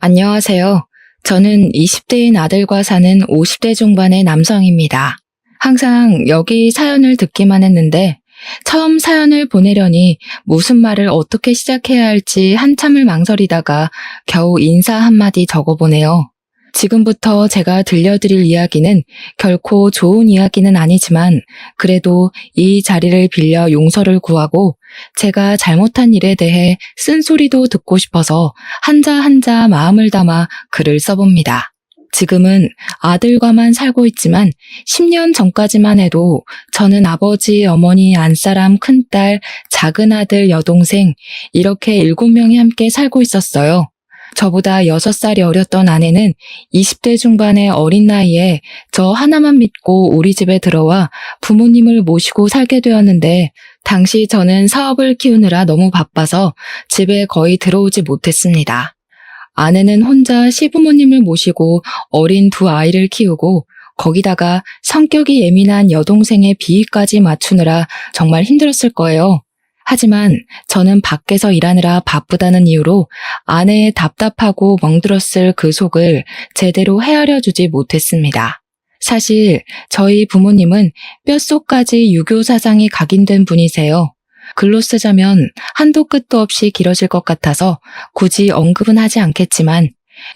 안녕하세요. 저는 20대인 아들과 사는 50대 중반의 남성입니다. 항상 여기 사연을 듣기만 했는데 처음 사연을 보내려니 무슨 말을 어떻게 시작해야 할지 한참을 망설이다가 겨우 인사 한마디 적어보네요. 지금부터 제가 들려드릴 이야기는 결코 좋은 이야기는 아니지만 그래도 이 자리를 빌려 용서를 구하고 제가 잘못한 일에 대해 쓴소리도 듣고 싶어서 한자 한자 마음을 담아 글을 써봅니다. 지금은 아들과만 살고 있지만 10년 전까지만 해도 저는 아버지, 어머니, 안사람, 큰딸, 작은 아들, 여동생 이렇게 7명이 함께 살고 있었어요. 저보다 6살이 어렸던 아내는 20대 중반의 어린 나이에 저 하나만 믿고 우리 집에 들어와 부모님을 모시고 살게 되었는데 당시 저는 사업을 키우느라 너무 바빠서 집에 거의 들어오지 못했습니다. 아내는 혼자 시부모님을 모시고 어린 2아이를 키우고 거기다가 성격이 예민한 여동생의 비위까지 맞추느라 정말 힘들었을 거예요. 하지만 저는 밖에서 일하느라 바쁘다는 이유로 아내의 답답하고 멍들었을 그 속을 제대로 헤아려 주지 못했습니다. 사실 저희 부모님은 뼛속까지 유교 사상이 각인된 분이세요. 글로 쓰자면 한도 끝도 없이 길어질 것 같아서 굳이 언급은 하지 않겠지만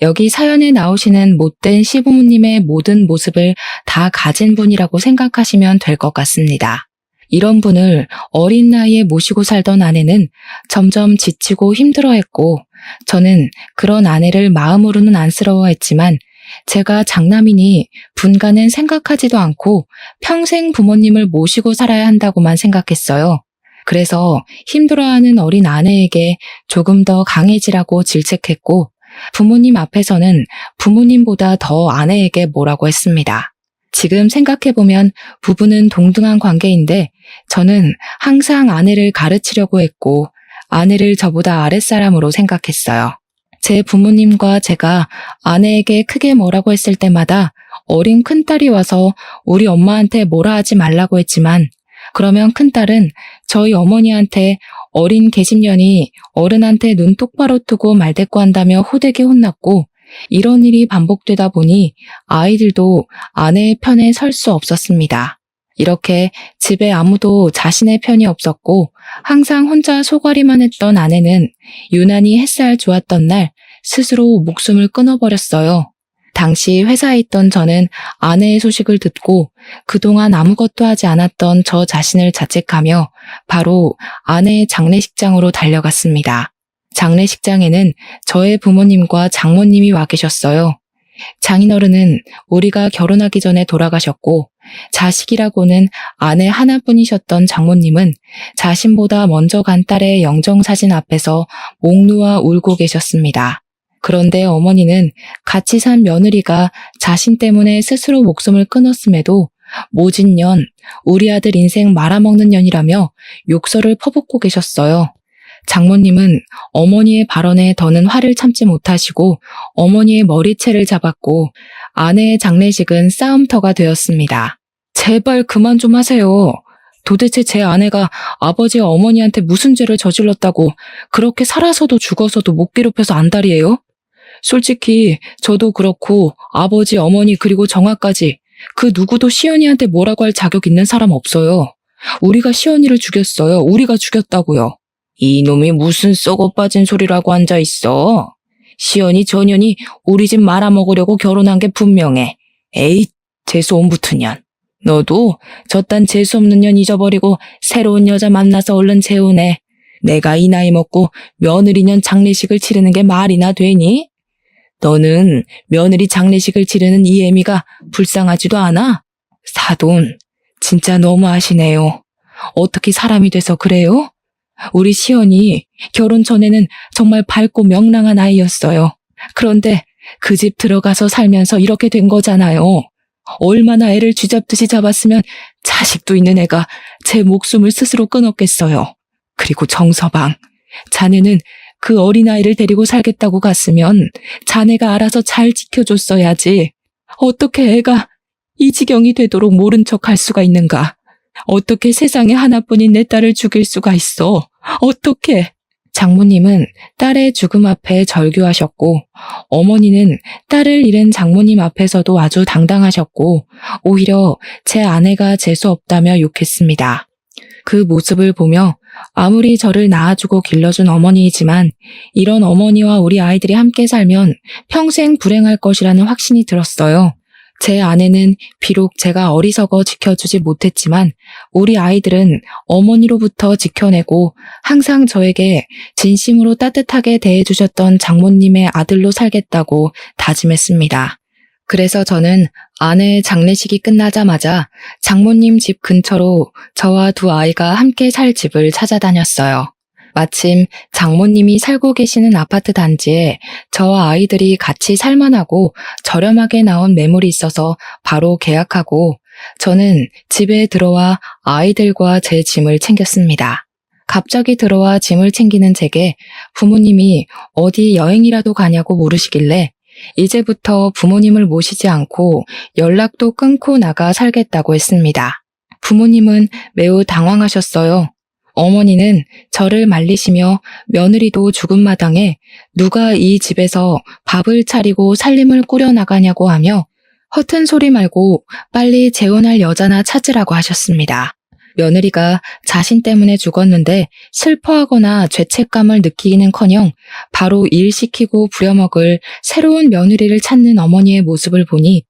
여기 사연에 나오시는 못된 시부모님의 모든 모습을 다 가진 분이라고 생각하시면 될 것 같습니다. 이런 분을 어린 나이에 모시고 살던 아내는 점점 지치고 힘들어했고 저는 그런 아내를 마음으로는 안쓰러워했지만 제가 장남이니 분가는 생각하지도 않고 평생 부모님을 모시고 살아야 한다고만 생각했어요. 그래서 힘들어하는 어린 아내에게 조금 더 강해지라고 질책했고 부모님 앞에서는 부모님보다 더 아내에게 뭐라고 했습니다. 지금 생각해보면 부부는 동등한 관계인데 저는 항상 아내를 가르치려고 했고 아내를 저보다 아랫사람으로 생각했어요. 제 부모님과 제가 아내에게 크게 뭐라고 했을 때마다 어린 큰딸이 와서 우리 엄마한테 뭐라 하지 말라고 했지만 그러면 큰딸은 저희 어머니한테 어린 계집년이 어른한테 눈 똑바로 뜨고 말대꾸한다며 호되게 혼났고 이런 일이 반복되다 보니 아이들도 아내의 편에 설 수 없었습니다. 이렇게 집에 아무도 자신의 편이 없었고 항상 혼자 소갈이만 했던 아내는 유난히 햇살 좋았던 날 스스로 목숨을 끊어버렸어요. 당시 회사에 있던 저는 아내의 소식을 듣고 그동안 아무것도 하지 않았던 저 자신을 자책하며 바로 아내의 장례식장으로 달려갔습니다. 장례식장에는 저의 부모님과 장모님이 와 계셨어요. 장인어른은 우리가 결혼하기 전에 돌아가셨고 자식이라고는 아내 하나뿐이셨던 장모님은 자신보다 먼저 간 딸의 영정사진 앞에서 목 놓아 울고 계셨습니다. 그런데 어머니는 같이 산 며느리가 자신 때문에 스스로 목숨을 끊었음에도 모진 년, 우리 아들 인생 말아먹는 년이라며 욕설을 퍼붓고 계셨어요. 장모님은 어머니의 발언에 더는 화를 참지 못하시고 어머니의 머리채를 잡았고 아내의 장례식은 싸움터가 되었습니다. 제발 그만 좀 하세요. 도대체 제 아내가 아버지와 어머니한테 무슨 죄를 저질렀다고 그렇게 살아서도 죽어서도 못 괴롭혀서 안달이에요? 솔직히 저도 그렇고 아버지, 어머니 그리고 정아까지 그 누구도 시연이한테 뭐라고 할 자격 있는 사람 없어요. 우리가 시연이를 죽였어요. 우리가 죽였다고요. 이놈이 무슨 썩어 빠진 소리라고 앉아있어. 시연이 전년이 우리 집 말아먹으려고 결혼한 게 분명해. 에이, 재수없는 붙은 년. 너도 저딴 재수없는 년 잊어버리고 새로운 여자 만나서 얼른 재혼해. 내가 이 나이 먹고 며느리년 장례식을 치르는 게 말이나 되니? 너는 며느리 장례식을 치르는 이 애미가 불쌍하지도 않아? 사돈, 진짜 너무하시네요. 어떻게 사람이 돼서 그래요? 우리 시연이 결혼 전에는 정말 밝고 명랑한 아이였어요. 그런데 그 집 들어가서 살면서 이렇게 된 거잖아요. 얼마나 애를 쥐잡듯이 잡았으면 자식도 있는 애가 제 목숨을 스스로 끊었겠어요. 그리고 정서방, 자네는 그 어린아이를 데리고 살겠다고 갔으면 자네가 알아서 잘 지켜줬어야지. 어떻게 애가 이 지경이 되도록 모른 척 할 수가 있는가? 어떻게 세상에 하나뿐인 내 딸을 죽일 수가 있어? 어떻게? 장모님은 딸의 죽음 앞에 절규하셨고, 어머니는 딸을 잃은 장모님 앞에서도 아주 당당하셨고, 오히려 제 아내가 재수 없다며 욕했습니다. 그 모습을 보며 아무리 저를 낳아주고 길러준 어머니이지만 이런 어머니와 우리 아이들이 함께 살면 평생 불행할 것이라는 확신이 들었어요. 제 아내는 비록 제가 어리석어 지켜주지 못했지만 우리 아이들은 어머니로부터 지켜내고 항상 저에게 진심으로 따뜻하게 대해주셨던 장모님의 아들로 살겠다고 다짐했습니다. 그래서 저는 아내의 장례식이 끝나자마자 장모님 집 근처로 저와 두 아이가 함께 살 집을 찾아다녔어요. 마침 장모님이 살고 계시는 아파트 단지에 저와 아이들이 같이 살만하고 저렴하게 나온 매물이 있어서 바로 계약하고 저는 집에 들어와 아이들과 제 짐을 챙겼습니다. 갑자기 들어와 짐을 챙기는 제게 부모님이 어디 여행이라도 가냐고 물으시길래 이제부터 부모님을 모시지 않고 연락도 끊고 나가 살겠다고 했습니다. 부모님은 매우 당황하셨어요. 어머니는 저를 말리시며 며느리도 죽은 마당에 누가 이 집에서 밥을 차리고 살림을 꾸려나가냐고 하며 허튼 소리 말고 빨리 재혼할 여자나 찾으라고 하셨습니다. 며느리가 자신 때문에 죽었는데 슬퍼하거나 죄책감을 느끼기는커녕 바로 일 시키고 부려먹을 새로운 며느리를 찾는 어머니의 모습을 보니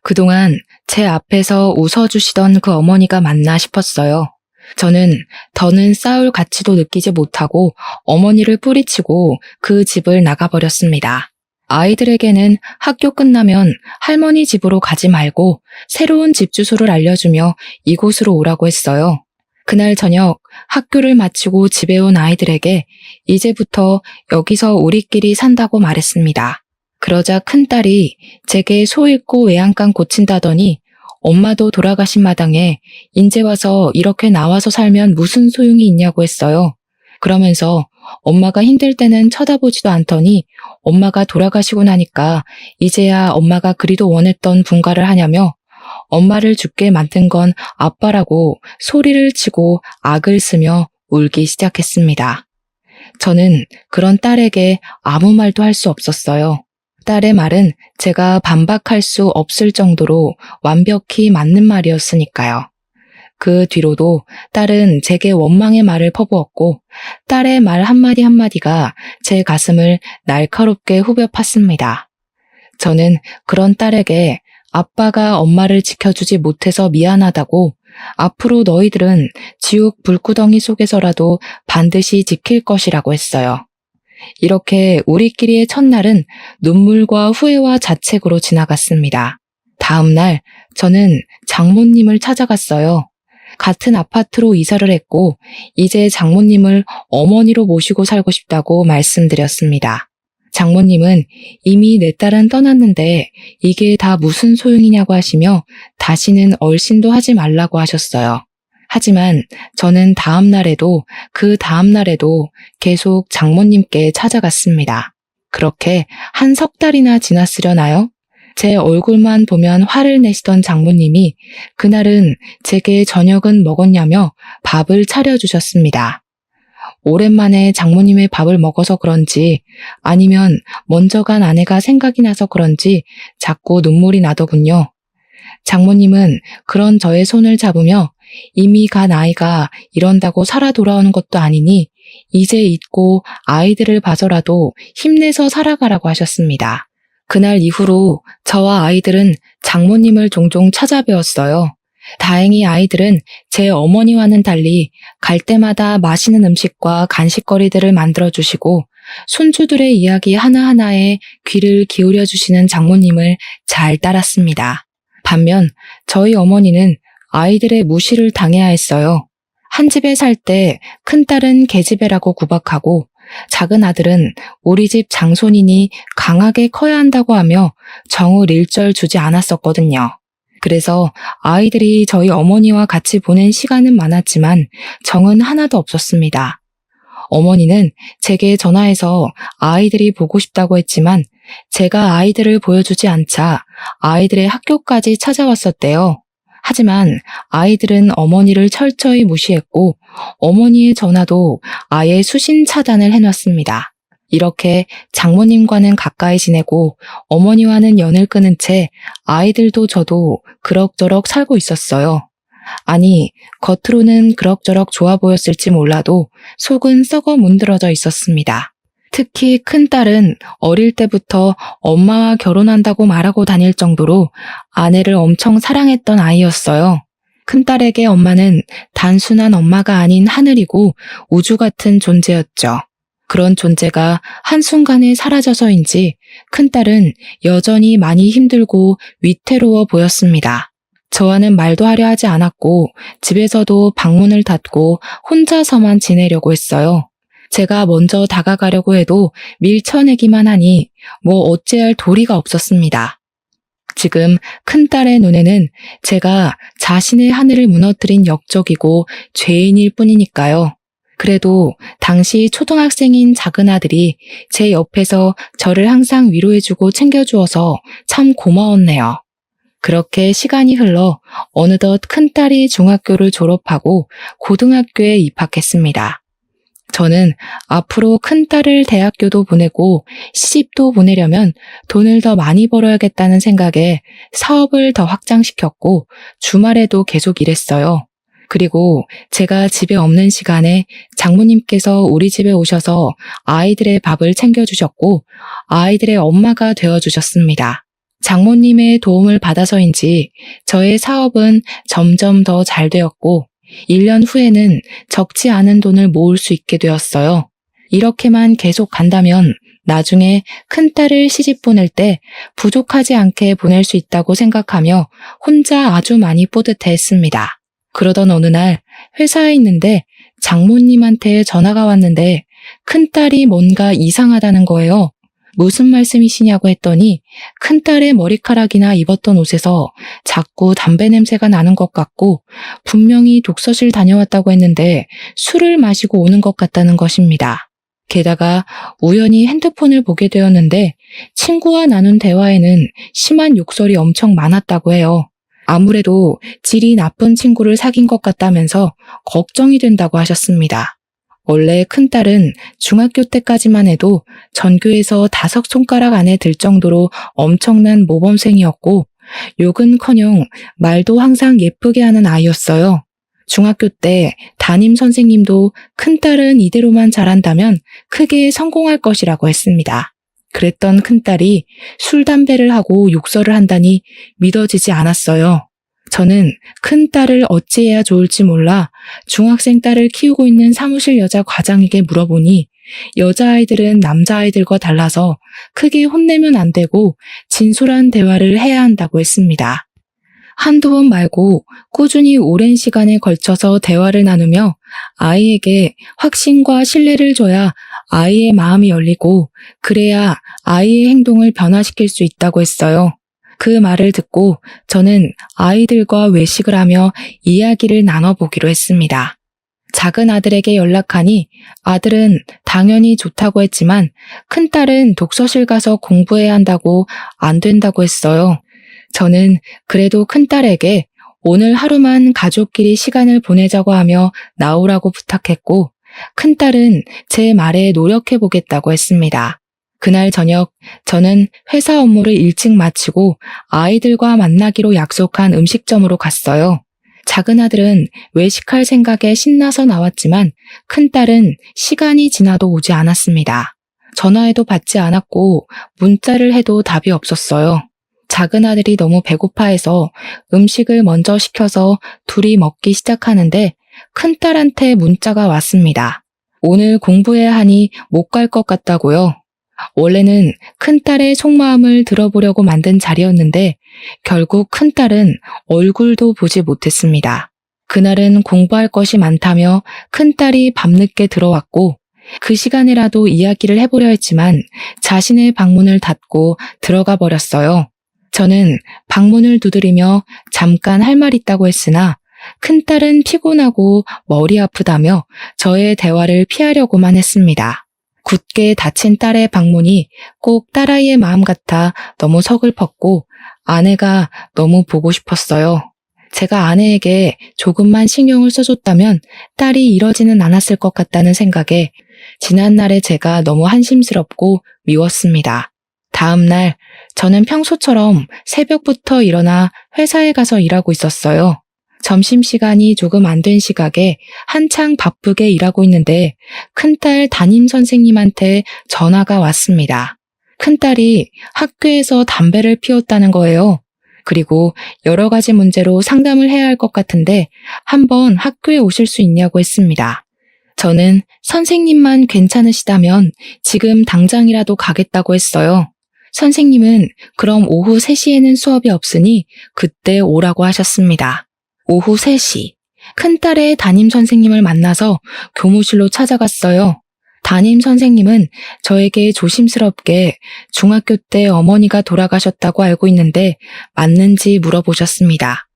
그동안 제 앞에서 웃어주시던 그 어머니가 맞나 싶었어요. 저는 더는 싸울 가치도 느끼지 못하고 어머니를 뿌리치고 그 집을 나가버렸습니다. 아이들에게는 학교 끝나면 할머니 집으로 가지 말고 새로운 집 주소를 알려주며 이곳으로 오라고 했어요. 그날 저녁 학교를 마치고 집에 온 아이들에게 이제부터 여기서 우리끼리 산다고 말했습니다. 그러자 큰딸이 제게 소 잃고 외양간 고친다더니 엄마도 돌아가신 마당에 인제 와서 이렇게 나와서 살면 무슨 소용이 있냐고 했어요. 그러면서 엄마가 힘들 때는 쳐다보지도 않더니 엄마가 돌아가시고 나니까 이제야 엄마가 그리도 원했던 분가를 하냐며 엄마를 죽게 만든 건 아빠라고 소리를 치고 악을 쓰며 울기 시작했습니다. 저는 그런 딸에게 아무 말도 할 수 없었어요. 딸의 말은 제가 반박할 수 없을 정도로 완벽히 맞는 말이었으니까요. 그 뒤로도 딸은 제게 원망의 말을 퍼부었고 딸의 말 한마디 한마디가 제 가슴을 날카롭게 후벼 팠습니다. 저는 그런 딸에게 아빠가 엄마를 지켜주지 못해서 미안하다고 앞으로 너희들은 지옥 불구덩이 속에서라도 반드시 지킬 것이라고 했어요. 이렇게 우리끼리의 첫날은 눈물과 후회와 자책으로 지나갔습니다. 다음 날 저는 장모님을 찾아갔어요. 같은 아파트로 이사를 했고 이제 장모님을 어머니로 모시고 살고 싶다고 말씀드렸습니다. 장모님은 이미 내 딸은 떠났는데 이게 다 무슨 소용이냐고 하시며 다시는 얼씬도 하지 말라고 하셨어요. 하지만 저는 다음 날에도 그 다음 날에도 계속 장모님께 찾아갔습니다. 그렇게 한 석 달이나 지났으려나요? 제 얼굴만 보면 화를 내시던 장모님이 그날은 제게 저녁은 먹었냐며 밥을 차려주셨습니다. 오랜만에 장모님의 밥을 먹어서 그런지 아니면 먼저 간 아내가 생각이 나서 그런지 자꾸 눈물이 나더군요. 장모님은 그런 저의 손을 잡으며 이미 간 아이가 이런다고 살아 돌아오는 것도 아니니 이제 잊고 아이들을 봐서라도 힘내서 살아가라고 하셨습니다. 그날 이후로 저와 아이들은 장모님을 종종 찾아뵈었어요. 다행히 아이들은 제 어머니와는 달리 갈 때마다 맛있는 음식과 간식거리들을 만들어주시고 손주들의 이야기 하나하나에 귀를 기울여주시는 장모님을 잘 따랐습니다. 반면 저희 어머니는 아이들의 무시를 당해야 했어요. 한 집에 살 때 큰딸은 계집애라고 구박하고 작은 아들은 우리 집 장손이니 강하게 커야 한다고 하며 정을 일절 주지 않았었거든요. 그래서 아이들이 저희 어머니와 같이 보낸 시간은 많았지만 정은 하나도 없었습니다. 어머니는 제게 전화해서 아이들이 보고 싶다고 했지만 제가 아이들을 보여주지 않자 아이들의 학교까지 찾아왔었대요. 하지만 아이들은 어머니를 철저히 무시했고 어머니의 전화도 아예 수신 차단을 해놨습니다. 이렇게 장모님과는 가까이 지내고 어머니와는 연을 끊은 채 아이들도 저도 그럭저럭 살고 있었어요. 아니, 겉으로는 그럭저럭 좋아 보였을지 몰라도 속은 썩어 문드러져 있었습니다. 특히 큰딸은 어릴 때부터 엄마와 결혼한다고 말하고 다닐 정도로 아내를 엄청 사랑했던 아이였어요. 큰딸에게 엄마는 단순한 엄마가 아닌 하늘이고 우주 같은 존재였죠. 그런 존재가 한순간에 사라져서인지 큰딸은 여전히 많이 힘들고 위태로워 보였습니다. 저와는 말도 하려 하지 않았고 집에서도 방문을 닫고 혼자서만 지내려고 했어요. 제가 먼저 다가가려고 해도 밀쳐내기만 하니 뭐 어찌할 도리가 없었습니다. 지금 큰딸의 눈에는 제가 자신의 하늘을 무너뜨린 역적이고 죄인일 뿐이니까요. 그래도 당시 초등학생인 작은 아들이 제 옆에서 저를 항상 위로해주고 챙겨주어서 참 고마웠네요. 그렇게 시간이 흘러 어느덧 큰딸이 중학교를 졸업하고 고등학교에 입학했습니다. 저는 앞으로 큰딸을 대학교도 보내고 시집도 보내려면 돈을 더 많이 벌어야겠다는 생각에 사업을 더 확장시켰고 주말에도 계속 일했어요. 그리고 제가 집에 없는 시간에 장모님께서 우리 집에 오셔서 아이들의 밥을 챙겨주셨고 아이들의 엄마가 되어주셨습니다. 장모님의 도움을 받아서인지 저의 사업은 점점 더 잘 되었고 1년 후에는 적지 않은 돈을 모을 수 있게 되었어요. 이렇게만 계속 간다면 나중에 큰딸을 시집 보낼 때 부족하지 않게 보낼 수 있다고 생각하며 혼자 아주 많이 뿌듯해했습니다. 그러던 어느 날 회사에 있는데 장모님한테 전화가 왔는데 큰딸이 뭔가 이상하다는 거예요. 무슨 말씀이시냐고 했더니 큰딸의 머리카락이나 입었던 옷에서 자꾸 담배 냄새가 나는 것 같고 분명히 독서실 다녀왔다고 했는데 술을 마시고 오는 것 같다는 것입니다. 게다가 우연히 핸드폰을 보게 되었는데 친구와 나눈 대화에는 심한 욕설이 엄청 많았다고 해요. 아무래도 질이 나쁜 친구를 사귄 것 같다면서 걱정이 된다고 하셨습니다. 원래 큰딸은 중학교 때까지만 해도 전교에서 5손가락 안에 들 정도로 엄청난 모범생이었고 욕은커녕 말도 항상 예쁘게 하는 아이였어요. 중학교 때 담임 선생님도 큰딸은 이대로만 잘한다면 크게 성공할 것이라고 했습니다. 그랬던 큰딸이 술, 담배를 하고 욕설을 한다니 믿어지지 않았어요. 저는 큰딸을 어찌해야 좋을지 몰라 중학생 딸을 키우고 있는 사무실 여자 과장에게 물어보니 여자아이들은 남자아이들과 달라서 크게 혼내면 안 되고 진솔한 대화를 해야 한다고 했습니다. 한두 번 말고 꾸준히 오랜 시간에 걸쳐서 대화를 나누며 아이에게 확신과 신뢰를 줘야 아이의 마음이 열리고 그래야 아이의 행동을 변화시킬 수 있다고 했어요. 그 말을 듣고 저는 아이들과 외식을 하며 이야기를 나눠보기로 했습니다. 작은 아들에게 연락하니 아들은 당연히 좋다고 했지만 큰딸은 독서실 가서 공부해야 한다고 안 된다고 했어요. 저는 그래도 큰딸에게 오늘 하루만 가족끼리 시간을 보내자고 하며 나오라고 부탁했고 큰딸은 제 말에 노력해보겠다고 했습니다. 그날 저녁 저는 회사 업무를 일찍 마치고 아이들과 만나기로 약속한 음식점으로 갔어요. 작은 아들은 외식할 생각에 신나서 나왔지만 큰딸은 시간이 지나도 오지 않았습니다. 전화해도 받지 않았고 문자를 해도 답이 없었어요. 작은 아들이 너무 배고파해서 음식을 먼저 시켜서 둘이 먹기 시작하는데 큰딸한테 문자가 왔습니다. 오늘 공부해야 하니 못 갈 것 같다고요. 원래는 큰딸의 속마음을 들어보려고 만든 자리였는데 결국 큰딸은 얼굴도 보지 못했습니다. 그날은 공부할 것이 많다며 큰딸이 밤늦게 들어왔고 그 시간이라도 이야기를 해보려 했지만 자신의 방문을 닫고 들어가 버렸어요. 저는 방문을 두드리며 잠깐 할 말 있다고 했으나 큰딸은 피곤하고 머리 아프다며 저의 대화를 피하려고만 했습니다. 굳게 닫힌 딸의 방문이 꼭 딸아이의 마음 같아 너무 서글펐고 아내가 너무 보고 싶었어요. 제가 아내에게 조금만 신경을 써줬다면 딸이 이러지는 않았을 것 같다는 생각에 지난날에 제가 너무 한심스럽고 미웠습니다. 다음 날 저는 평소처럼 새벽부터 일어나 회사에 가서 일하고 있었어요. 점심시간이 조금 안 된 시각에 한창 바쁘게 일하고 있는데 큰딸 담임 선생님한테 전화가 왔습니다. 큰딸이 학교에서 담배를 피웠다는 거예요. 그리고 여러 가지 문제로 상담을 해야 할 것 같은데 한번 학교에 오실 수 있냐고 했습니다. 저는 선생님만 괜찮으시다면 지금 당장이라도 가겠다고 했어요. 선생님은 그럼 오후 3시에는 수업이 없으니 그때 오라고 하셨습니다. 오후 3시. 큰딸의 담임 선생님을 만나서 교무실로 찾아갔어요. 담임 선생님은 저에게 조심스럽게 중학교 때 어머니가 돌아가셨다고 알고 있는데 맞는지 물어보셨습니다.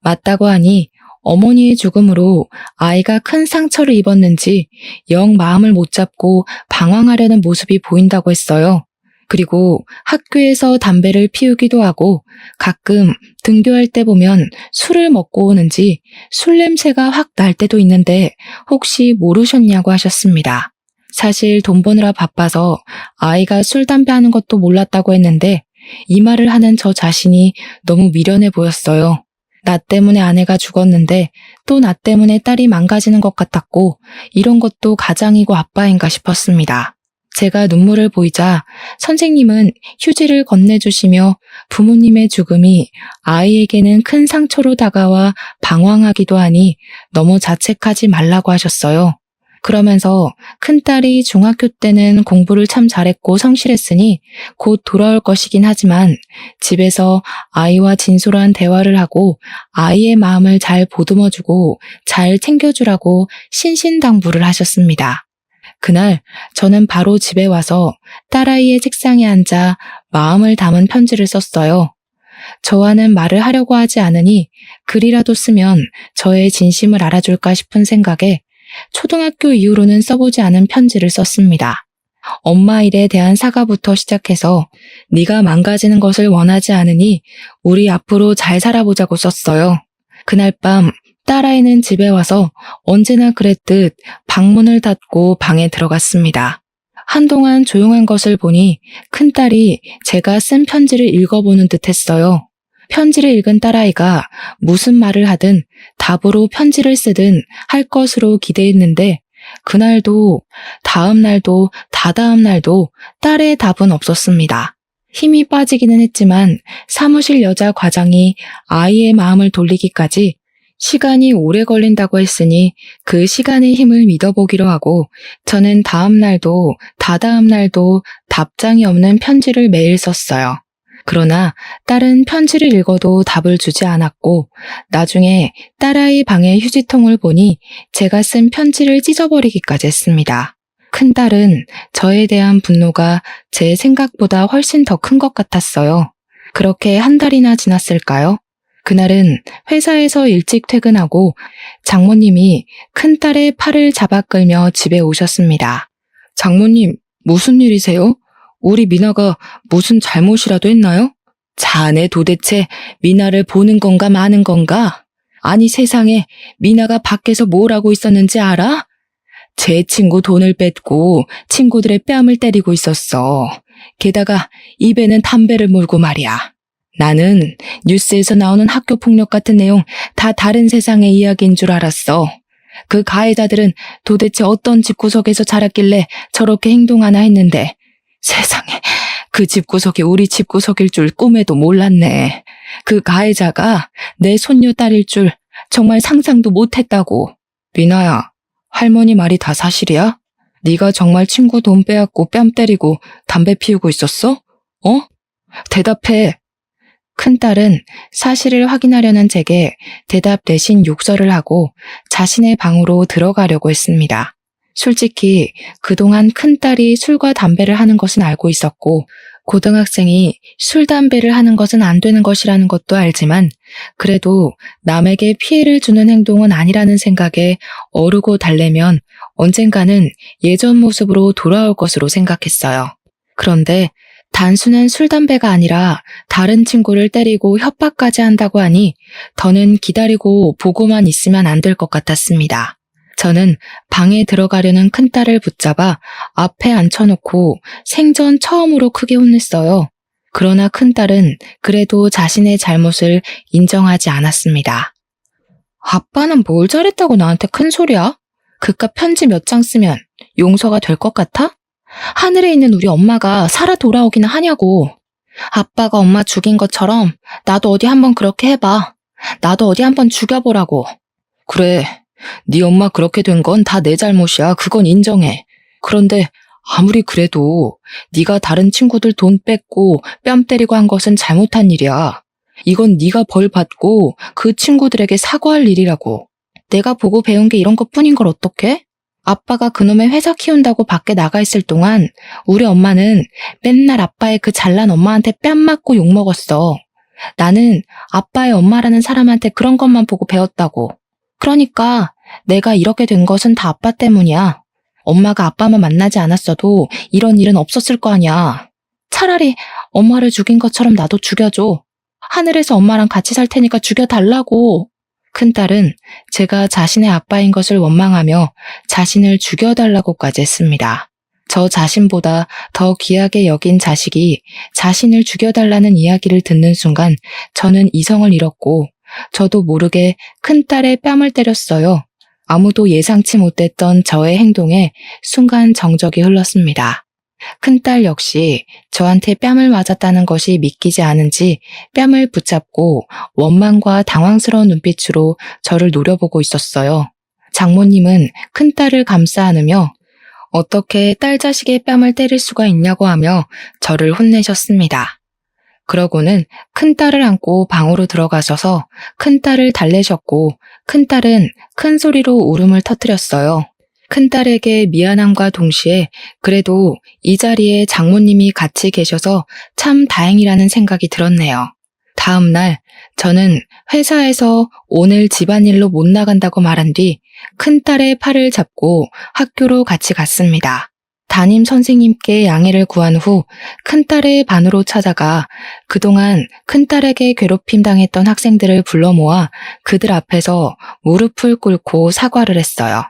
맞다고 하니 어머니의 죽음으로 아이가 큰 상처를 입었는지 영 마음을 못 잡고 방황하려는 모습이 보인다고 했어요. 그리고 학교에서 담배를 피우기도 하고 가끔 등교할 때 보면 술을 먹고 오는지 술 냄새가 확 날 때도 있는데 혹시 모르셨냐고 하셨습니다. 사실 돈 버느라 바빠서 아이가 술, 담배 하는 것도 몰랐다고 했는데 이 말을 하는 저 자신이 너무 미련해 보였어요. 나 때문에 아내가 죽었는데 또 나 때문에 딸이 망가지는 것 같았고 이런 것도 가장이고 아빠인가 싶었습니다. 제가 눈물을 보이자 선생님은 휴지를 건네주시며 부모님의 죽음이 아이에게는 큰 상처로 다가와 방황하기도 하니 너무 자책하지 말라고 하셨어요. 그러면서 큰딸이 중학교 때는 공부를 참 잘했고 성실했으니 곧 돌아올 것이긴 하지만 집에서 아이와 진솔한 대화를 하고 아이의 마음을 잘 보듬어주고 잘 챙겨주라고 신신당부를 하셨습니다. 그날 저는 바로 집에 와서 딸아이의 책상에 앉아 마음을 담은 편지를 썼어요. 저와는 말을 하려고 하지 않으니 글이라도 쓰면 저의 진심을 알아줄까 싶은 생각에 초등학교 이후로는 써보지 않은 편지를 썼습니다. 엄마 일에 대한 사과부터 시작해서 네가 망가지는 것을 원하지 않으니 우리 앞으로 잘 살아보자고 썼어요. 그날 밤 딸아이는 집에 와서 언제나 그랬듯 방문을 닫고 방에 들어갔습니다. 한동안 조용한 것을 보니 큰딸이 제가 쓴 편지를 읽어보는 듯 했어요. 편지를 읽은 딸아이가 무슨 말을 하든 답으로 편지를 쓰든 할 것으로 기대했는데 그날도 다음 날도 다다음 날도 딸의 답은 없었습니다. 힘이 빠지기는 했지만 사무실 여자 과장이 아이의 마음을 돌리기까지 시간이 오래 걸린다고 했으니 그 시간의 힘을 믿어보기로 하고 저는 다음 날도 다다음 날도 답장이 없는 편지를 매일 썼어요. 그러나 딸은 편지를 읽어도 답을 주지 않았고 나중에 딸아이 방의 휴지통을 보니 제가 쓴 편지를 찢어버리기까지 했습니다. 큰딸은 저에 대한 분노가 제 생각보다 훨씬 더 큰 것 같았어요. 그렇게 한 달이나 지났을까요? 그날은 회사에서 일찍 퇴근하고 장모님이 큰딸의 팔을 잡아 끌며 집에 오셨습니다. 장모님, 무슨 일이세요? 우리 미나가 무슨 잘못이라도 했나요? 자네 도대체 미나를 보는 건가 마는 건가? 아니 세상에 미나가 밖에서 뭘 하고 있었는지 알아? 제 친구 돈을 뺏고 친구들의 뺨을 때리고 있었어. 게다가 입에는 담배를 물고 말이야. 나는 뉴스에서 나오는 학교 폭력 같은 내용 다 다른 세상의 이야기인 줄 알았어. 그 가해자들은 도대체 어떤 집구석에서 자랐길래 저렇게 행동하나 했는데 세상에 그 집구석이 우리 집구석일 줄 꿈에도 몰랐네. 그 가해자가 내 손녀 딸일 줄 정말 상상도 못했다고. 미나야, 할머니 말이 다 사실이야? 네가 정말 친구 돈 빼앗고 뺨 때리고 담배 피우고 있었어? 어? 대답해. 큰딸은 사실을 확인하려는 제게 대답 대신 욕설을 하고 자신의 방으로 들어가려고 했습니다. 솔직히 그동안 큰딸이 술과 담배를 하는 것은 알고 있었고 고등학생이 술, 담배를 하는 것은 안 되는 것이라는 것도 알지만 그래도 남에게 피해를 주는 행동은 아니라는 생각에 어르고 달래면 언젠가는 예전 모습으로 돌아올 것으로 생각했어요. 그런데 단순한 술, 담배가 아니라 다른 친구를 때리고 협박까지 한다고 하니 더는 기다리고 보고만 있으면 안 될 것 같았습니다. 저는 방에 들어가려는 큰딸을 붙잡아 앞에 앉혀놓고 생전 처음으로 크게 혼냈어요. 그러나 큰딸은 그래도 자신의 잘못을 인정하지 않았습니다. 아빠는 뭘 잘했다고 나한테 큰 소리야? 그깟 편지 몇 장 쓰면 용서가 될 것 같아? 하늘에 있는 우리 엄마가 살아 돌아오기는 하냐고. 아빠가 엄마 죽인 것처럼 나도 어디 한번 그렇게 해봐. 나도 어디 한번 죽여보라고. 그래, 네 엄마 그렇게 된 건 다 내 잘못이야. 그건 인정해. 그런데 아무리 그래도 네가 다른 친구들 돈 뺏고 뺨 때리고 한 것은 잘못한 일이야. 이건 네가 벌 받고 그 친구들에게 사과할 일이라고. 내가 보고 배운 게 이런 것뿐인 걸 어떡해? 아빠가 그놈의 회사 키운다고 밖에 나가 있을 동안 우리 엄마는 맨날 아빠의 그 잘난 엄마한테 뺨 맞고 욕먹었어. 나는 아빠의 엄마라는 사람한테 그런 것만 보고 배웠다고. 그러니까 내가 이렇게 된 것은 다 아빠 때문이야. 엄마가 아빠만 만나지 않았어도 이런 일은 없었을 거 아니야. 차라리 엄마를 죽인 것처럼 나도 죽여줘. 하늘에서 엄마랑 같이 살 테니까 죽여달라고. 큰딸은 제가 자신의 아빠인 것을 원망하며 자신을 죽여달라고까지 했습니다. 저 자신보다 더 귀하게 여긴 자식이 자신을 죽여달라는 이야기를 듣는 순간 저는 이성을 잃었고 저도 모르게 큰딸의 뺨을 때렸어요. 아무도 예상치 못했던 저의 행동에 순간 정적이 흘렀습니다. 큰딸 역시 저한테 뺨을 맞았다는 것이 믿기지 않은지 뺨을 붙잡고 원망과 당황스러운 눈빛으로 저를 노려보고 있었어요. 장모님은 큰딸을 감싸 안으며 어떻게 딸 자식의 뺨을 때릴 수가 있냐고 하며 저를 혼내셨습니다. 그러고는 큰딸을 안고 방으로 들어가셔서 큰딸을 달래셨고 큰딸은 큰 소리로 울음을 터뜨렸어요. 큰딸에게 미안함과 동시에 그래도 이 자리에 장모님이 같이 계셔서 참 다행이라는 생각이 들었네요. 다음 날 저는 회사에서 오늘 집안일로 못 나간다고 말한 뒤 큰딸의 팔을 잡고 학교로 같이 갔습니다. 담임 선생님께 양해를 구한 후 큰딸의 반으로 찾아가 그동안 큰딸에게 괴롭힘 당했던 학생들을 불러 모아 그들 앞에서 무릎을 꿇고 사과를 했어요.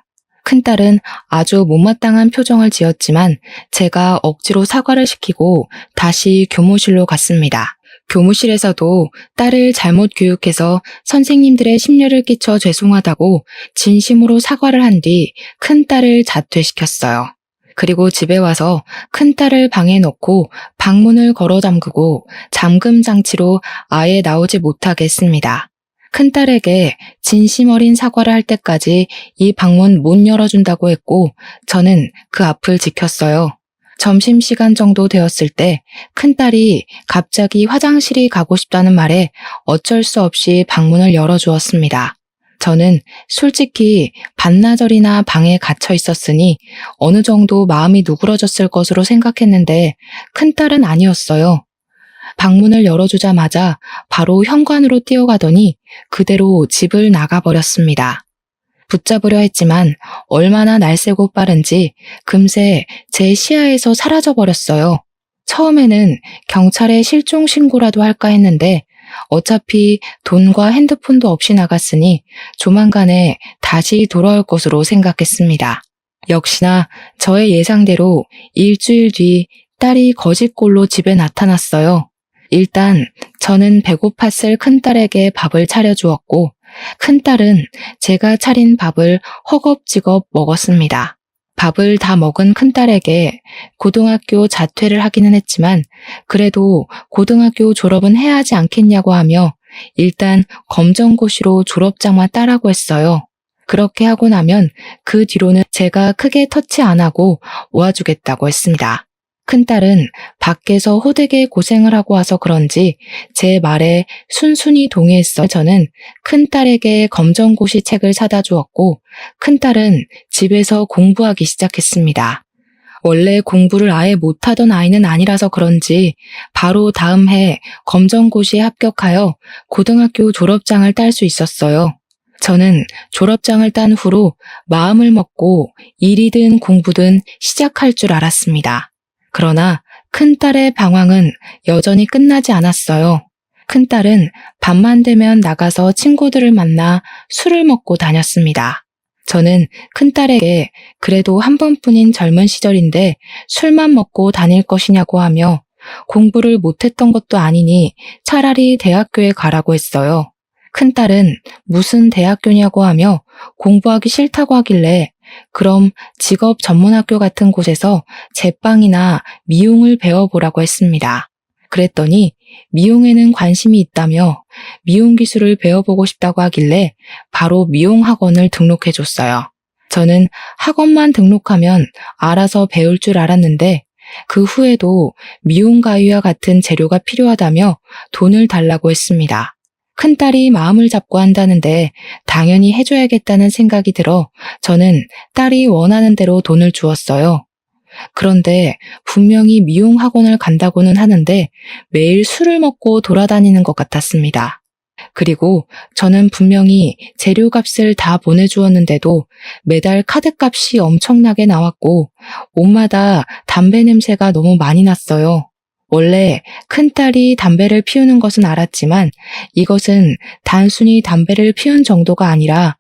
큰딸은 아주 못마땅한 표정을 지었지만 제가 억지로 사과를 시키고 다시 교무실로 갔습니다. 교무실에서도 딸을 잘못 교육해서 선생님들의 심려를 끼쳐 죄송하다고 진심으로 사과를 한 뒤 큰딸을 자퇴시켰어요. 그리고 집에 와서 큰딸을 방에 넣고 방문을 걸어 잠그고 잠금 장치로 아예 나오지 못하게 했습니다. 큰딸에게 진심 어린 사과를 할 때까지 이 방문 못 열어준다고 했고 저는 그 앞을 지켰어요. 점심시간 정도 되었을 때 큰딸이 갑자기 화장실이 가고 싶다는 말에 어쩔 수 없이 방문을 열어주었습니다. 저는 솔직히 반나절이나 방에 갇혀 있었으니 어느 정도 마음이 누그러졌을 것으로 생각했는데 큰딸은 아니었어요. 방문을 열어주자마자 바로 현관으로 뛰어가더니 그대로 집을 나가버렸습니다. 붙잡으려 했지만 얼마나 날쌔고 빠른지 금세 제 시야에서 사라져버렸어요. 처음에는 경찰에 실종 신고라도 할까 했는데 어차피 돈과 핸드폰도 없이 나갔으니 조만간에 다시 돌아올 것으로 생각했습니다. 역시나 저의 예상대로 일주일 뒤 딸이 거짓골로 집에 나타났어요. 일단 저는 배고팠을 큰딸에게 밥을 차려주었고 큰딸은 제가 차린 밥을 허겁지겁 먹었습니다. 밥을 다 먹은 큰딸에게 고등학교 자퇴를 하기는 했지만 그래도 고등학교 졸업은 해야 하지 않겠냐고 하며 일단 검정고시로 졸업장만 따라고 했어요. 그렇게 하고 나면 그 뒤로는 제가 크게 터치 안 하고 모아주겠다고 했습니다. 큰딸은 밖에서 호되게 고생을 하고 와서 그런지 제 말에 순순히 동의했어. 저는 큰딸에게 검정고시 책을 사다 주었고 큰딸은 집에서 공부하기 시작했습니다. 원래 공부를 아예 못하던 아이는 아니라서 그런지 바로 다음 해 검정고시에 합격하여 고등학교 졸업장을 딸 수 있었어요. 저는 졸업장을 딴 후로 마음을 먹고 일이든 공부든 시작할 줄 알았습니다. 그러나 큰딸의 방황은 여전히 끝나지 않았어요. 큰딸은 밤만 되면 나가서 친구들을 만나 술을 먹고 다녔습니다. 저는 큰딸에게 그래도 한 번뿐인 젊은 시절인데 술만 먹고 다닐 것이냐고 하며 공부를 못했던 것도 아니니 차라리 대학교에 가라고 했어요. 큰딸은 무슨 대학교냐고 하며 공부하기 싫다고 하길래 그럼 직업 전문학교 같은 곳에서 제빵이나 미용을 배워보라고 했습니다. 그랬더니 미용에는 관심이 있다며 미용 기술을 배워보고 싶다고 하길래 바로 미용학원을 등록해줬어요. 저는 학원만 등록하면 알아서 배울 줄 알았는데 그 후에도 미용 가위와 같은 재료가 필요하다며 돈을 달라고 했습니다. 큰딸이 마음을 잡고 한다는데 당연히 해줘야겠다는 생각이 들어 저는 딸이 원하는 대로 돈을 주었어요. 그런데 분명히 미용 학원을 간다고는 하는데 매일 술을 먹고 돌아다니는 것 같았습니다. 그리고 저는 분명히 재료값을 다 보내주었는데도 매달 카드값이 엄청나게 나왔고 옷마다 담배 냄새가 너무 많이 났어요. 원래 큰딸이 담배를 피우는 것은 알았지만 이것은 단순히 담배를 피운 정도가 아니라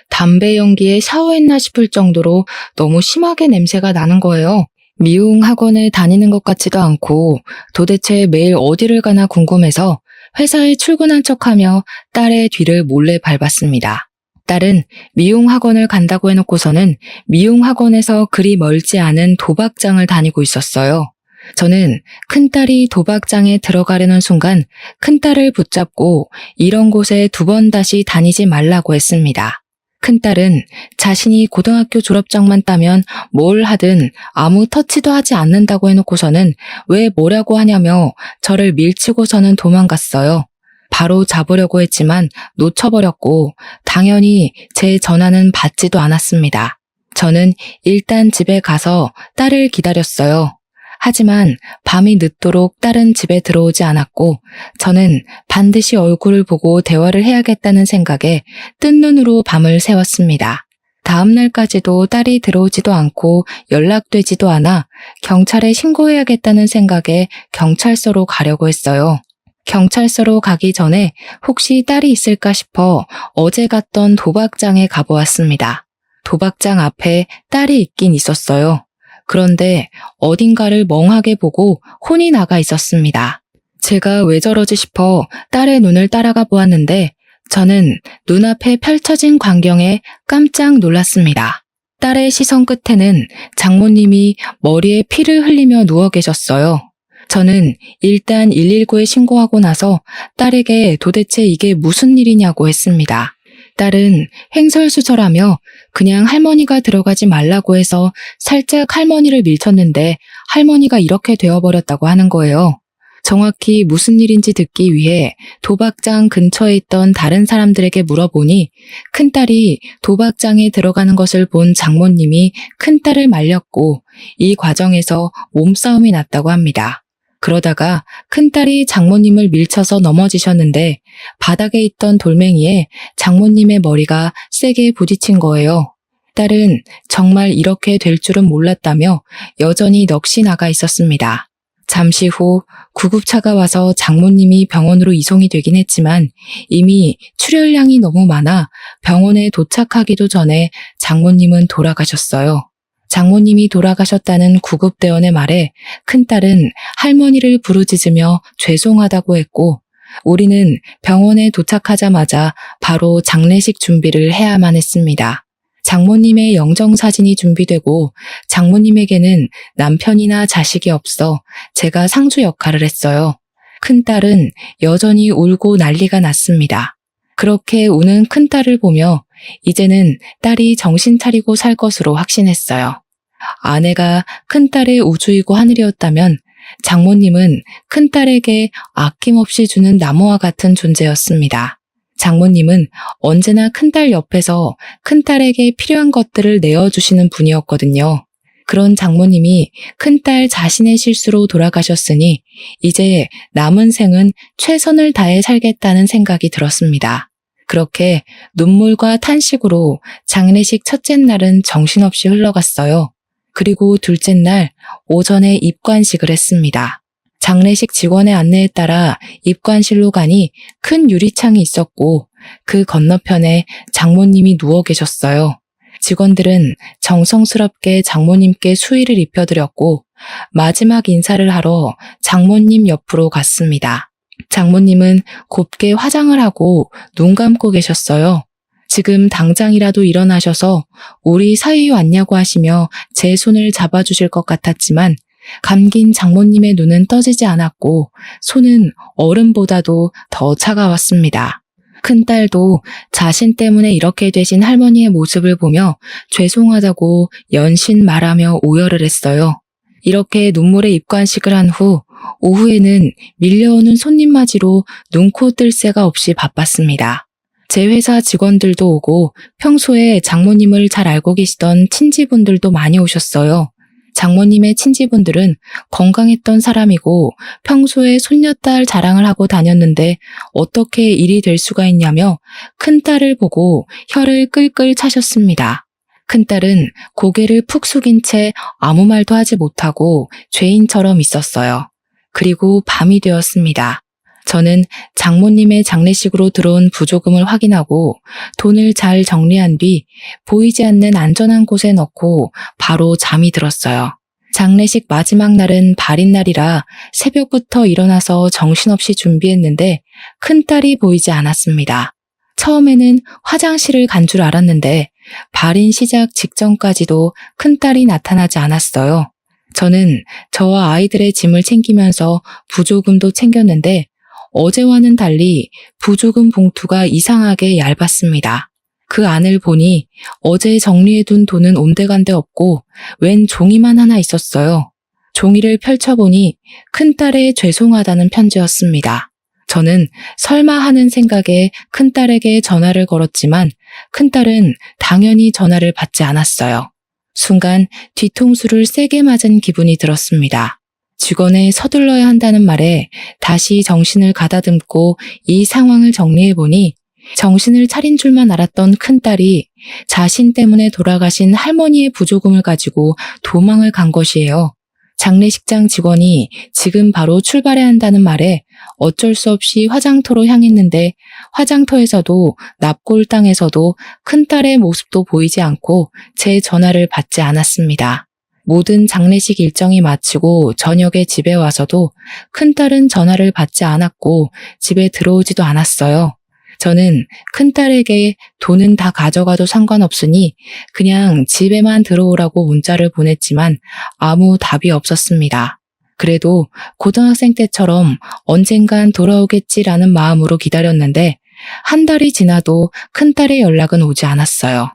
담배 연기에 샤워했나 싶을 정도로 너무 심하게 냄새가 나는 거예요. 미용 학원에 다니는 것 같지도 않고 도대체 매일 어디를 가나 궁금해서 회사에 출근한 척하며 딸의 뒤를 몰래 밟았습니다. 딸은 미용 학원을 간다고 해놓고서는 미용 학원에서 그리 멀지 않은 도박장을 다니고 있었어요. 저는 큰딸이 도박장에 들어가려는 순간 큰딸을 붙잡고 이런 곳에 2번 다시 다니지 말라고 했습니다. 큰딸은 자신이 고등학교 졸업장만 따면 뭘 하든 아무 터치도 하지 않는다고 해놓고서는 왜 뭐라고 하냐며 저를 밀치고서는 도망갔어요. 바로 잡으려고 했지만 놓쳐버렸고 당연히 제 전화는 받지도 않았습니다. 저는 일단 집에 가서 딸을 기다렸어요. 하지만 밤이 늦도록 딸은 집에 들어오지 않았고 저는 반드시 얼굴을 보고 대화를 해야겠다는 생각에 뜬 눈으로 밤을 새웠습니다. 다음 날까지도 딸이 들어오지도 않고 연락되지도 않아 경찰에 신고해야겠다는 생각에 경찰서로 가려고 했어요. 경찰서로 가기 전에 혹시 딸이 있을까 싶어 어제 갔던 도박장에 가보았습니다. 도박장 앞에 딸이 있긴 있었어요. 그런데 어딘가를 멍하게 보고 혼이 나가 있었습니다. 제가 왜 저러지 싶어 딸의 눈을 따라가 보았는데 저는 눈앞에 펼쳐진 광경에 깜짝 놀랐습니다. 딸의 시선 끝에는 장모님이 머리에 피를 흘리며 누워 계셨어요. 저는 일단 119에 신고하고 나서 딸에게 도대체 이게 무슨 일이냐고 했습니다. 딸은 횡설수설하며 그냥 할머니가 들어가지 말라고 해서 살짝 할머니를 밀쳤는데 할머니가 이렇게 되어버렸다고 하는 거예요. 정확히 무슨 일인지 듣기 위해 도박장 근처에 있던 다른 사람들에게 물어보니 큰딸이 도박장에 들어가는 것을 본 장모님이 큰딸을 말렸고 이 과정에서 몸싸움이 났다고 합니다. 그러다가 큰딸이 장모님을 밀쳐서 넘어지셨는데 바닥에 있던 돌멩이에 장모님의 머리가 세게 부딪힌 거예요. 딸은 정말 이렇게 될 줄은 몰랐다며 여전히 넋이 나가 있었습니다. 잠시 후 구급차가 와서 장모님이 병원으로 이송이 되긴 했지만 이미 출혈량이 너무 많아 병원에 도착하기도 전에 장모님은 돌아가셨어요. 장모님이 돌아가셨다는 구급대원의 말에 큰딸은 할머니를 부르짖으며 죄송하다고 했고 우리는 병원에 도착하자마자 바로 장례식 준비를 해야만 했습니다. 장모님의 영정사진이 준비되고 장모님에게는 남편이나 자식이 없어 제가 상주 역할을 했어요. 큰딸은 여전히 울고 난리가 났습니다. 그렇게 우는 큰딸을 보며 이제는 딸이 정신 차리고 살 것으로 확신했어요. 아내가 큰딸의 우주이고 하늘이었다면 장모님은 큰딸에게 아낌없이 주는 나무와 같은 존재였습니다. 장모님은 언제나 큰딸 옆에서 큰딸에게 필요한 것들을 내어주시는 분이었거든요. 그런 장모님이 큰딸 자신의 실수로 돌아가셨으니 이제 남은 생은 최선을 다해 살겠다는 생각이 들었습니다. 그렇게 눈물과 탄식으로 장례식 첫째 날은 정신없이 흘러갔어요. 그리고 둘째 날 오전에 입관식을 했습니다. 장례식 직원의 안내에 따라 입관실로 가니 큰 유리창이 있었고 그 건너편에 장모님이 누워 계셨어요. 직원들은 정성스럽게 장모님께 수의를 입혀드렸고 마지막 인사를 하러 장모님 옆으로 갔습니다. 장모님은 곱게 화장을 하고 눈 감고 계셨어요. 지금 당장이라도 일어나셔서 우리 사위 왔냐고 하시며 제 손을 잡아주실 것 같았지만 감긴 장모님의 눈은 떠지지 않았고 손은 얼음보다도 더 차가웠습니다. 큰딸도 자신 때문에 이렇게 되신 할머니의 모습을 보며 죄송하다고 연신 말하며 오열을 했어요. 이렇게 눈물의 입관식을 한 후 오후에는 밀려오는 손님 맞이로 눈코 뜰 새가 없이 바빴습니다. 제 회사 직원들도 오고 평소에 장모님을 잘 알고 계시던 친지분들도 많이 오셨어요. 장모님의 친지분들은 건강했던 사람이고 평소에 손녀딸 자랑을 하고 다녔는데 어떻게 일이 될 수가 있냐며 큰딸을 보고 혀를 끌끌 차셨습니다. 큰딸은 고개를 푹 숙인 채 아무 말도 하지 못하고 죄인처럼 있었어요. 그리고 밤이 되었습니다. 저는 장모님의 장례식으로 들어온 부조금을 확인하고 돈을 잘 정리한 뒤 보이지 않는 안전한 곳에 넣고 바로 잠이 들었어요. 장례식 마지막 날은 발인 날이라 새벽부터 일어나서 정신없이 준비했는데 큰딸이 보이지 않았습니다. 처음에는 화장실을 간 줄 알았는데 발인 시작 직전까지도 큰딸이 나타나지 않았어요. 저는 저와 아이들의 짐을 챙기면서 부조금도 챙겼는데 어제와는 달리 부조금 봉투가 이상하게 얇았습니다. 그 안을 보니 어제 정리해둔 돈은 온데간데 없고 웬 종이만 하나 있었어요. 종이를 펼쳐보니 큰딸의 죄송하다는 편지였습니다. 저는 설마 하는 생각에 큰딸에게 전화를 걸었지만 큰딸은 당연히 전화를 받지 않았어요. 순간 뒤통수를 세게 맞은 기분이 들었습니다. 직원에 서둘러야 한다는 말에 다시 정신을 가다듬고 이 상황을 정리해보니 정신을 차린 줄만 알았던 큰딸이 자신 때문에 돌아가신 할머니의 부조금을 가지고 도망을 간 것이에요. 장례식장 직원이 지금 바로 출발해야 한다는 말에 어쩔 수 없이 화장터로 향했는데 화장터에서도 납골당에서도 큰딸의 모습도 보이지 않고 제 전화를 받지 않았습니다. 모든 장례식 일정이 마치고 저녁에 집에 와서도 큰딸은 전화를 받지 않았고 집에 들어오지도 않았어요. 저는 큰딸에게 돈은 다 가져가도 상관없으니 그냥 집에만 들어오라고 문자를 보냈지만 아무 답이 없었습니다. 그래도 고등학생 때처럼 언젠간 돌아오겠지라는 마음으로 기다렸는데 한 달이 지나도 큰딸의 연락은 오지 않았어요.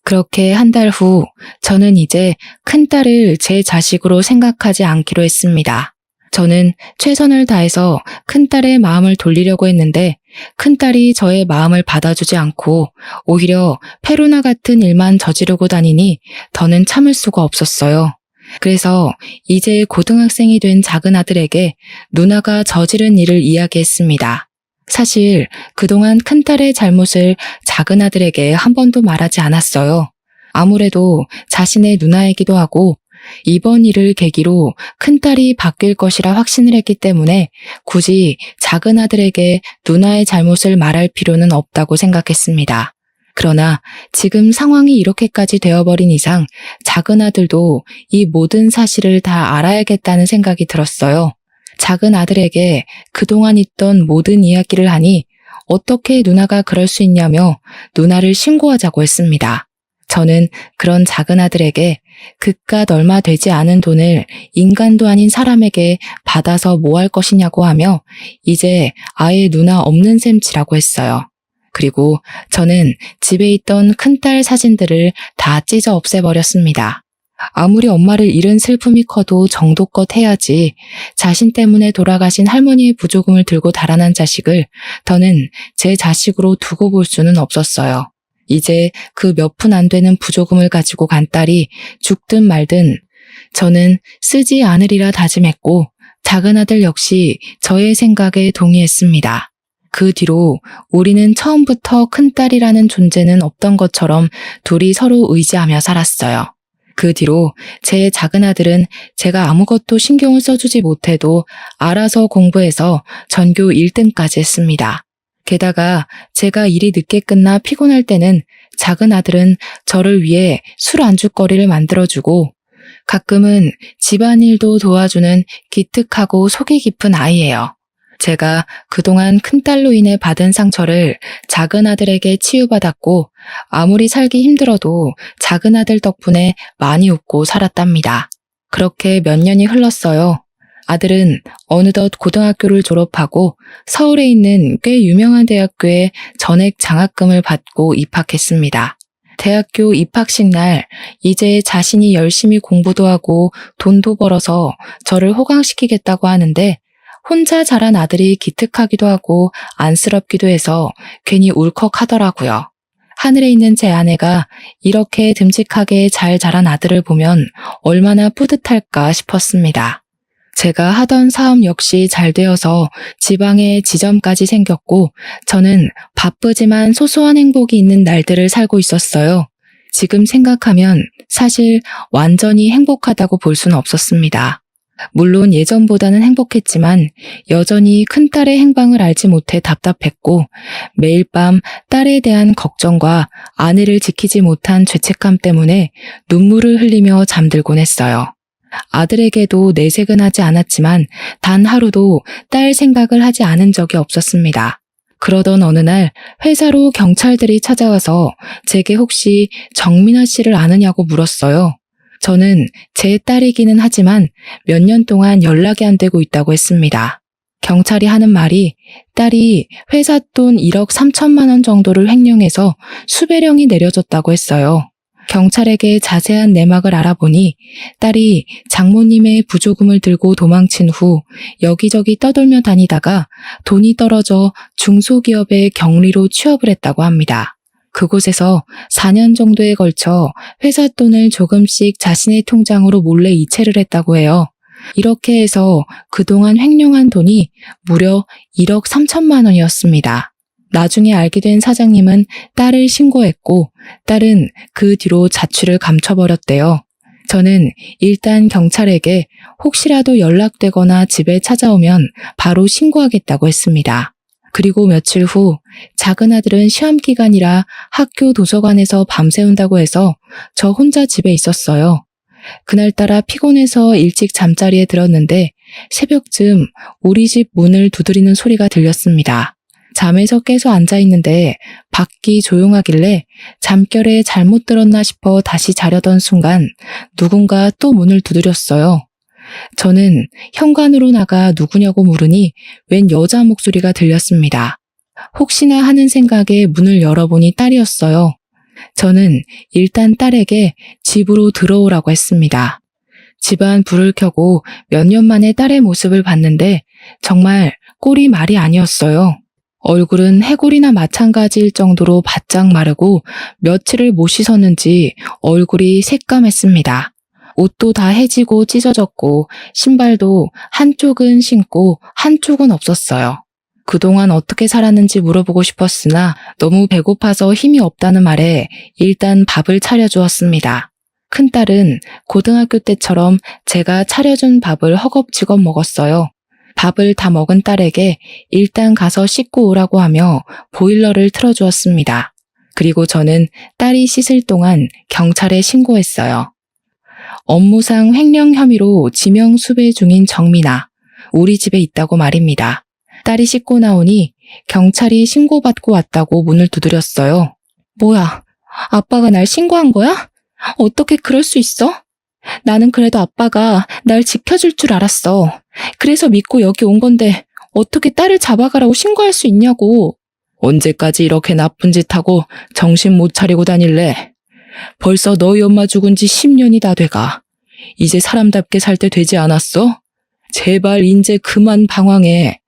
그렇게 한 달 후 저는 이제 큰딸을 제 자식으로 생각하지 않기로 했습니다. 저는 최선을 다해서 큰딸의 마음을 돌리려고 했는데 큰딸이 저의 마음을 받아주지 않고 오히려 페루나 같은 일만 저지르고 다니니 더는 참을 수가 없었어요. 그래서 이제 고등학생이 된 작은 아들에게 누나가 저지른 일을 이야기했습니다. 사실 그동안 큰딸의 잘못을 작은 아들에게 한 번도 말하지 않았어요. 아무래도 자신의 누나이기도 하고 이번 일을 계기로 큰딸이 바뀔 것이라 확신을 했기 때문에 굳이 작은 아들에게 누나의 잘못을 말할 필요는 없다고 생각했습니다. 그러나 지금 상황이 이렇게까지 되어버린 이상 작은 아들도 이 모든 사실을 다 알아야겠다는 생각이 들었어요. 작은 아들에게 그동안 있던 모든 이야기를 하니 어떻게 누나가 그럴 수 있냐며 누나를 신고하자고 했습니다. 저는 그런 작은 아들에게 그깟 얼마 되지 않은 돈을 인간도 아닌 사람에게 받아서 뭐 할 것이냐고 하며 이제 아예 누나 없는 셈치라고 했어요. 그리고 저는 집에 있던 큰딸 사진들을 다 찢어 없애버렸습니다. 아무리 엄마를 잃은 슬픔이 커도 정도껏 해야지 자신 때문에 돌아가신 할머니의 부조금을 들고 달아난 자식을 더는 제 자식으로 두고 볼 수는 없었어요. 이제 그 몇 푼 안 되는 부조금을 가지고 간 딸이 죽든 말든 저는 쓰지 않으리라 다짐했고 작은 아들 역시 저의 생각에 동의했습니다. 그 뒤로 우리는 처음부터 큰딸이라는 존재는 없던 것처럼 둘이 서로 의지하며 살았어요. 그 뒤로 제 작은 아들은 제가 아무것도 신경을 써주지 못해도 알아서 공부해서 전교 1등까지 했습니다. 게다가 제가 일이 늦게 끝나 피곤할 때는 작은 아들은 저를 위해 술 안주거리를 만들어주고 가끔은 집안일도 도와주는 기특하고 속이 깊은 아이예요. 제가 그동안 큰딸로 인해 받은 상처를 작은 아들에게 치유받았고 아무리 살기 힘들어도 작은 아들 덕분에 많이 웃고 살았답니다. 그렇게 몇 년이 흘렀어요. 아들은 어느덧 고등학교를 졸업하고 서울에 있는 꽤 유명한 대학교에 전액 장학금을 받고 입학했습니다. 대학교 입학식 날 이제 자신이 열심히 공부도 하고 돈도 벌어서 저를 호강시키겠다고 하는데 혼자 자란 아들이 기특하기도 하고 안쓰럽기도 해서 괜히 울컥하더라고요. 하늘에 있는 제 아내가 이렇게 듬직하게 잘 자란 아들을 보면 얼마나 뿌듯할까 싶었습니다. 제가 하던 사업 역시 잘 되어서 지방에 지점까지 생겼고 저는 바쁘지만 소소한 행복이 있는 날들을 살고 있었어요. 지금 생각하면 사실 완전히 행복하다고 볼 수는 없었습니다. 물론 예전보다는 행복했지만 여전히 큰딸의 행방을 알지 못해 답답했고 매일 밤 딸에 대한 걱정과 아내를 지키지 못한 죄책감 때문에 눈물을 흘리며 잠들곤 했어요. 아들에게도 내색은 하지 않았지만 단 하루도 딸 생각을 하지 않은 적이 없었습니다. 그러던 어느 날 회사로 경찰들이 찾아와서 제게 혹시 정민아 씨를 아느냐고 물었어요. 저는 제 딸이기는 하지만 몇 년 동안 연락이 안 되고 있다고 했습니다. 경찰이 하는 말이 딸이 회사 돈 1억 3천만 원 정도를 횡령해서 수배령이 내려졌다고 했어요. 경찰에게 자세한 내막을 알아보니 딸이 장모님의 부조금을 들고 도망친 후 여기저기 떠돌며 다니다가 돈이 떨어져 중소기업의 경리로 취업을 했다고 합니다. 그곳에서 4년 정도에 걸쳐 회사 돈을 조금씩 자신의 통장으로 몰래 이체를 했다고 해요. 이렇게 해서 그동안 횡령한 돈이 무려 1억 3천만 원이었습니다. 나중에 알게 된 사장님은 딸을 신고했고 딸은 그 뒤로 자취를 감춰버렸대요. 저는 일단 경찰에게 혹시라도 연락되거나 집에 찾아오면 바로 신고하겠다고 했습니다. 그리고 며칠 후 작은 아들은 시험 기간이라 학교 도서관에서 밤새운다고 해서 저 혼자 집에 있었어요. 그날따라 피곤해서 일찍 잠자리에 들었는데 새벽쯤 우리 집 문을 두드리는 소리가 들렸습니다. 잠에서 깨서 앉아있는데 밖이 조용하길래 잠결에 잘못 들었나 싶어 다시 자려던 순간 누군가 또 문을 두드렸어요. 저는 현관으로 나가 누구냐고 물으니 웬 여자 목소리가 들렸습니다. 혹시나 하는 생각에 문을 열어보니 딸이었어요. 저는 일단 딸에게 집으로 들어오라고 했습니다. 집안 불을 켜고 몇 년 만에 딸의 모습을 봤는데 정말 꼴이 말이 아니었어요. 얼굴은 해골이나 마찬가지일 정도로 바짝 마르고 며칠을 못 씻었는지 얼굴이 새까맸습니다. 옷도 다 해지고 찢어졌고 신발도 한쪽은 신고 한쪽은 없었어요. 그동안 어떻게 살았는지 물어보고 싶었으나 너무 배고파서 힘이 없다는 말에 일단 밥을 차려주었습니다. 큰딸은 고등학교 때처럼 제가 차려준 밥을 허겁지겁 먹었어요. 밥을 다 먹은 딸에게 일단 가서 씻고 오라고 하며 보일러를 틀어주었습니다. 그리고 저는 딸이 씻을 동안 경찰에 신고했어요. 업무상 횡령 혐의로 지명 수배 중인 정민아, 우리 집에 있다고 말입니다. 딸이 씻고 나오니 경찰이 신고받고 왔다고 문을 두드렸어요. 뭐야, 아빠가 날 신고한 거야? 어떻게 그럴 수 있어? 나는 그래도 아빠가 날 지켜줄 줄 알았어. 그래서 믿고 여기 온 건데 어떻게 딸을 잡아가라고 신고할 수 있냐고. 언제까지 이렇게 나쁜 짓 하고 정신 못 차리고 다닐래? 벌써 너희 엄마 죽은 지 10년이 다 돼가. 이제 사람답게 살 때 되지 않았어? 제발 이제 그만 방황해.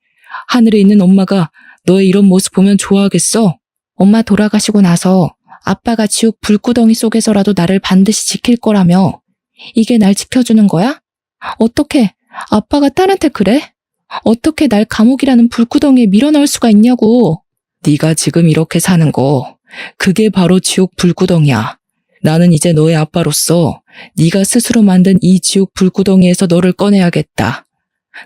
하늘에 있는 엄마가 너의 이런 모습 보면 좋아하겠어? 엄마 돌아가시고 나서 아빠가 지옥 불구덩이 속에서라도 나를 반드시 지킬 거라며. 이게 날 지켜주는 거야? 어떻게 아빠가 딸한테 그래? 어떻게 날 감옥이라는 불구덩이에 밀어넣을 수가 있냐고. 네가 지금 이렇게 사는 거, 그게 바로 지옥 불구덩이야. 나는 이제 너의 아빠로서 네가 스스로 만든 이 지옥 불구덩이에서 너를 꺼내야겠다.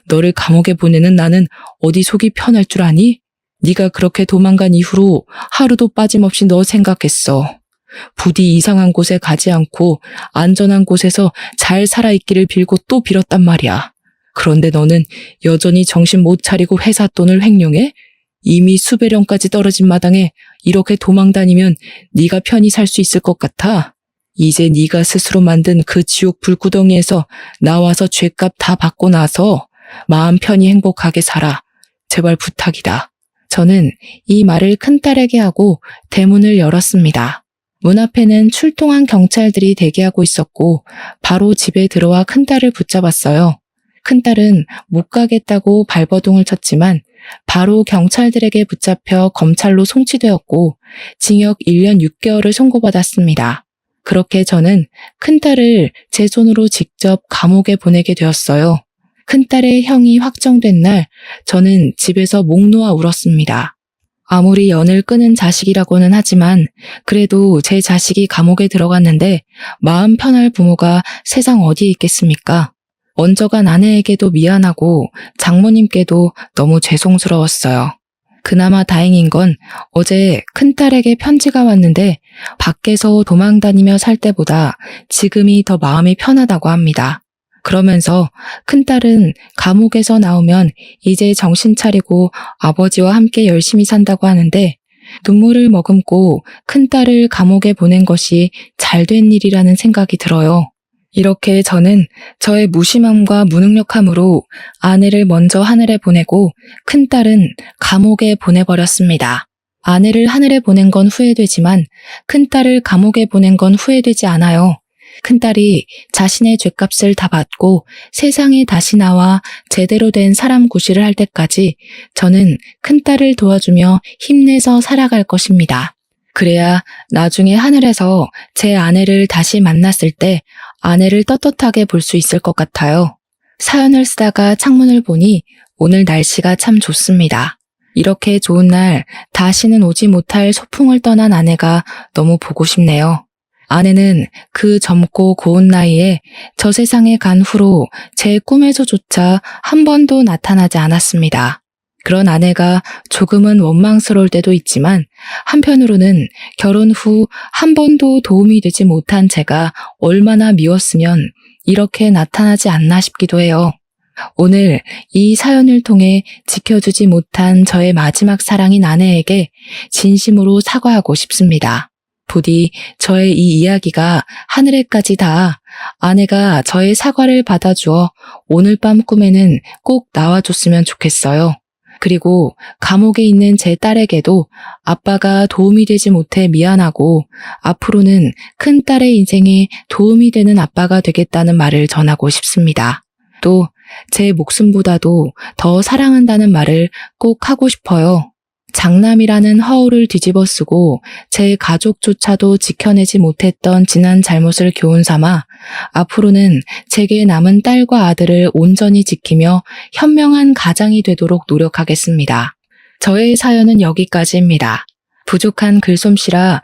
너를 감옥에 보내는 나는 어디 속이 편할 줄 아니? 네가 그렇게 도망간 이후로 하루도 빠짐없이 너 생각했어. 부디 이상한 곳에 가지 않고 안전한 곳에서 잘 살아있기를 빌고 또 빌었단 말이야. 그런데 너는 여전히 정신 못 차리고 회사 돈을 횡령해? 이미 수배령까지 떨어진 마당에 이렇게 도망 다니면 네가 편히 살 수 있을 것 같아? 이제 네가 스스로 만든 그 지옥 불구덩이에서 나와서 죗값 다 받고 나서 마음 편히 행복하게 살아. 제발 부탁이다. 저는 이 말을 큰딸에게 하고 대문을 열었습니다. 문 앞에는 출동한 경찰들이 대기하고 있었고 바로 집에 들어와 큰딸을 붙잡았어요. 큰딸은 못 가겠다고 발버둥을 쳤지만 바로 경찰들에게 붙잡혀 검찰로 송치되었고 징역 1년 6개월을 선고받았습니다. 그렇게 저는 큰딸을 제 손으로 직접 감옥에 보내게 되었어요. 큰딸의 형이 확정된 날 저는 집에서 목 놓아 울었습니다. 아무리 연을 끊은 자식이라고는 하지만 그래도 제 자식이 감옥에 들어갔는데 마음 편할 부모가 세상 어디에 있겠습니까? 얹어간 아내에게도 미안하고 장모님께도 너무 죄송스러웠어요. 그나마 다행인 건 어제 큰딸에게 편지가 왔는데 밖에서 도망다니며 살 때보다 지금이 더 마음이 편하다고 합니다. 그러면서 큰딸은 감옥에서 나오면 이제 정신 차리고 아버지와 함께 열심히 산다고 하는데 눈물을 머금고 큰딸을 감옥에 보낸 것이 잘된 일이라는 생각이 들어요. 이렇게 저는 저의 무심함과 무능력함으로 아내를 먼저 하늘에 보내고 큰딸은 감옥에 보내버렸습니다. 아내를 하늘에 보낸 건 후회되지만 큰딸을 감옥에 보낸 건 후회되지 않아요. 큰딸이 자신의 죗값을 다 받고 세상에 다시 나와 제대로 된 사람 구실을 할 때까지 저는 큰딸을 도와주며 힘내서 살아갈 것입니다. 그래야 나중에 하늘에서 제 아내를 다시 만났을 때 아내를 떳떳하게 볼 수 있을 것 같아요. 사연을 쓰다가 창문을 보니 오늘 날씨가 참 좋습니다. 이렇게 좋은 날 다시는 오지 못할 소풍을 떠난 아내가 너무 보고 싶네요. 아내는 그 젊고 고운 나이에 저 세상에 간 후로 제 꿈에서조차 한 번도 나타나지 않았습니다. 그런 아내가 조금은 원망스러울 때도 있지만 한편으로는 결혼 후 한 번도 도움이 되지 못한 제가 얼마나 미웠으면 이렇게 나타나지 않나 싶기도 해요. 오늘 이 사연을 통해 지켜주지 못한 저의 마지막 사랑인 아내에게 진심으로 사과하고 싶습니다. 부디 저의 이 이야기가 하늘에까지 닿아 아내가 저의 사과를 받아주어 오늘 밤 꿈에는 꼭 나와줬으면 좋겠어요. 그리고 감옥에 있는 제 딸에게도 아빠가 도움이 되지 못해 미안하고 앞으로는 큰 딸의 인생에 도움이 되는 아빠가 되겠다는 말을 전하고 싶습니다. 또 제 목숨보다도 더 사랑한다는 말을 꼭 하고 싶어요. 장남이라는 허울을 뒤집어 쓰고 제 가족조차도 지켜내지 못했던 지난 잘못을 교훈 삼아 앞으로는 제게 남은 딸과 아들을 온전히 지키며 현명한 가장이 되도록 노력하겠습니다. 저의 사연은 여기까지입니다. 부족한 글솜씨라